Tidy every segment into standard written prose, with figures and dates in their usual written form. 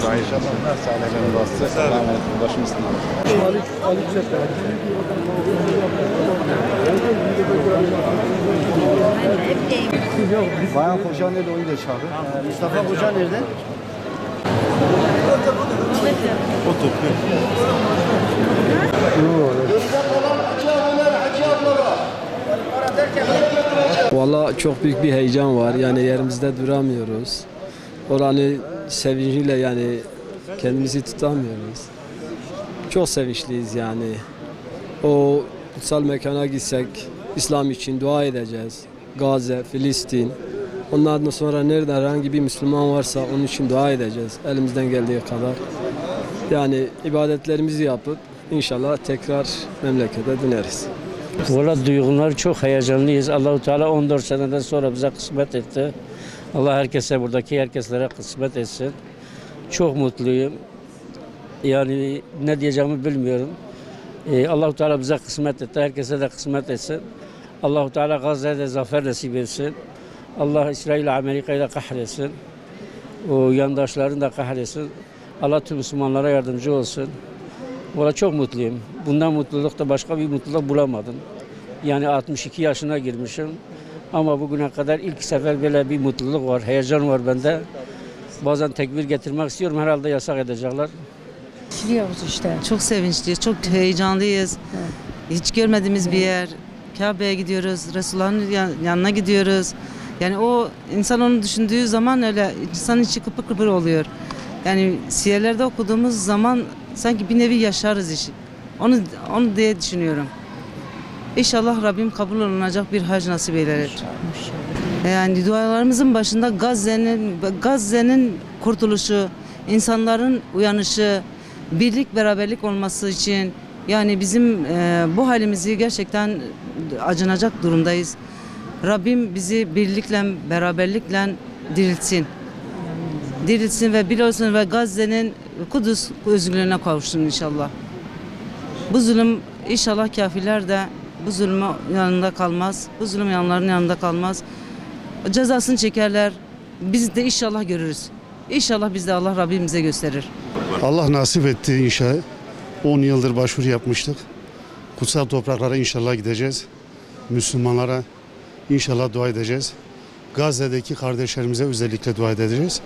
İnşallah sağlayacağım bastı. Allah'a emanet olun. Başımızın Bayan Koca nerede onu da çağırın. Mustafa Koca nerede? O topluyor. Valla çok büyük bir heyecan var. Yani yerimizde duramıyoruz. Oranı sevinciyle yani kendimizi tutamıyoruz. Çok sevinçliyiz yani. O kutsal mekana gitsek İslam için dua edeceğiz. Gazze, Filistin. Ondan sonra nerede herhangi bir Müslüman varsa onun için dua edeceğiz. Elimizden geldiği kadar. Yani ibadetlerimizi yapıp inşallah tekrar memlekete döneriz. Valla duygular çok heyecanlıyız. Allahu Teala 14 seneden sonra bize kısmet etti. Allah herkese, buradaki herkeslere kısmet etsin. Çok mutluyum. Yani ne diyeceğimi bilmiyorum. Allahu Teala bize kısmet etti. Herkese de kısmet etsin. Allahu Teala Gazze'ye de zafer nasip etsin. Allah İsrail Amerika'yı da kahretsin. O yandaşlarını da kahretsin. Allah tüm Müslümanlara yardımcı olsun. Valla çok mutluyum. Bundan mutlulukta başka bir mutluluk bulamadım. Yani 62 yaşına girmişim. Ama bugüne kadar ilk sefer böyle bir mutluluk var, heyecan var bende. Bazen tekbir getirmek istiyorum, herhalde yasak edecekler. Biliyoruz işte. Çok sevinçliyiz, çok heyecanlıyız. Evet. Hiç görmediğimiz bir yer. Kabe'ye gidiyoruz, Resulullah'ın yanına gidiyoruz. Yani o insan onu düşündüğü zaman öyle insanın içi kıpır kıpır oluyor. Yani siyerlerde okuduğumuz zaman sanki bir nevi yaşarız işi. Onu diye düşünüyorum. İnşallah Rabbim kabul olunacak bir hac nasip eyler. Yani dualarımızın başında Gazze'nin kurtuluşu, insanların uyanışı, birlik beraberlik olması için yani bizim bu halimizi gerçekten acınacak durumdayız. Rabbim bizi birlikle, beraberlikle diriltsin. Diriltsin ve biliyorsun ve Gazze'nin Kudüs özgürlüğüne kavuşsun inşallah. Bu zulüm inşallah kafirler de bu zulmün yanında kalmaz. Bu zulüm yanlarının yanında kalmaz. Cezasını çekerler. Biz de inşallah görürüz. İnşallah biz de Allah Rabbimize gösterir. Allah nasip etti inşallah. 10 yıldır başvuru yapmıştık. Kutsal topraklara inşallah gideceğiz. Müslümanlara inşallah dua edeceğiz. Gazze'deki kardeşlerimize özellikle dua edeceğiz.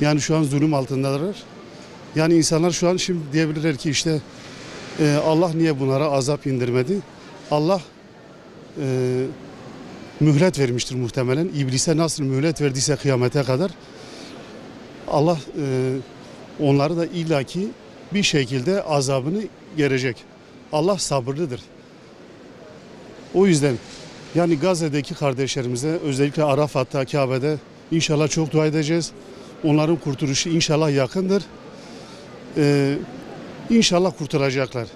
Yani şu an zulüm altındalar. Yani insanlar şu an şimdi diyebilirler ki işte Allah niye bunlara azap indirmedi? Allah mühlet vermiştir muhtemelen. İblise nasıl mühlet verdiyse kıyamete kadar Allah onları da illaki bir şekilde azabını gelecek. Allah sabırlıdır. O yüzden yani Gazze'deki kardeşlerimize özellikle Arafat'ta, Kabe'de inşallah çok dua edeceğiz. Onların kurtuluşu inşallah yakındır. İnşallah kurtulacaklar.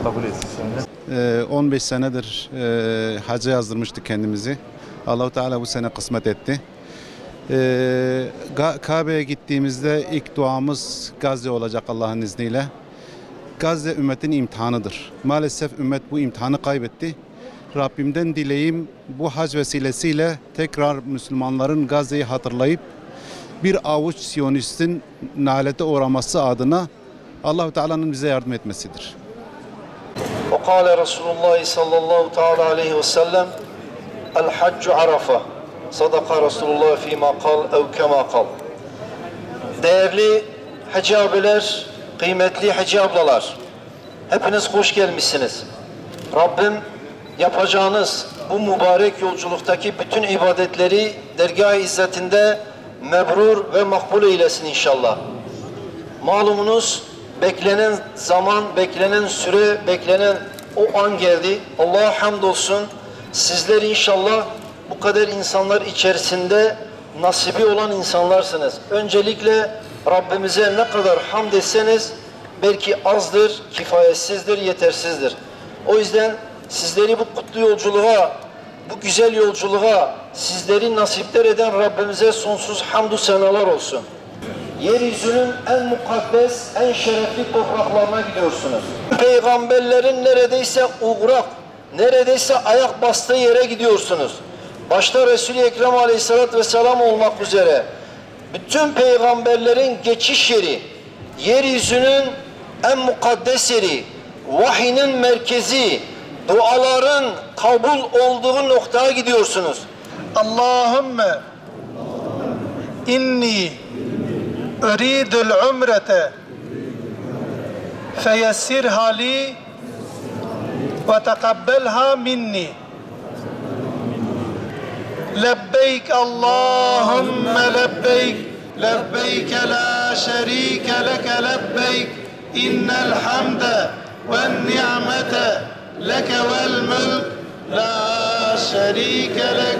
Kabul etsin. 15 senedir hacca yazdırmıştık kendimizi. Allah-u Teala bu sene kısmet etti. Kabe'ye gittiğimizde ilk duamız Gazze olacak Allah'ın izniyle. Gazze ümmetin imtihanıdır. Maalesef ümmet bu imtihanı kaybetti. Rabbimden dileğim bu hac vesilesiyle tekrar Müslümanların Gazze'yi hatırlayıp bir avuç Siyonistin nalete uğraması adına Allah-u Teala'nın bize yardım etmesidir. وقال رسول الله صلى الله تعالى عليه وسلم الحج عرفة صدق رسول الله فيما قال أو كما قال. Değerli hacı abiler, kıymetli hacı ablalar, hepiniz hoş gelmişsiniz. Rabbim yapacağınız bu mübarek yolculuktaki bütün ibadetleri dergâh-ı izzetinde mebrur ve makbul eylesin inşallah. Malumunuz beklenen zaman, beklenen süre, beklenen o an geldi. Allah'a hamdolsun. Sizler inşallah bu kadar insanlar içerisinde nasibi olan insanlarsınız. Öncelikle Rabbimize ne kadar hamd etseniz belki azdır, kifayetsizdir, yetersizdir. O yüzden sizleri bu kutlu yolculuğa, bu güzel yolculuğa sizleri nasipler eden Rabbimize sonsuz hamdü senalar olsun. yeryüzünün en mukaddes, en şerefli topraklarına gidiyorsunuz. Peygamberlerin neredeyse uğrak, neredeyse ayak bastığı yere gidiyorsunuz. Başta Resul-i Ekrem Aleyhisselatü Vesselam olmak üzere bütün peygamberlerin geçiş yeri, yeryüzünün en mukaddes yeri, vahinin merkezi, duaların kabul olduğu noktaya gidiyorsunuz. Allahümme inni üridul umrete feyessirha li ve tekabbelha minni. Lebbeyk Allahümme lebbeyk, lebbeyke la şerike leke lebbeyk, innel hamde ve ni'mete leke vel mülk la şerike lek.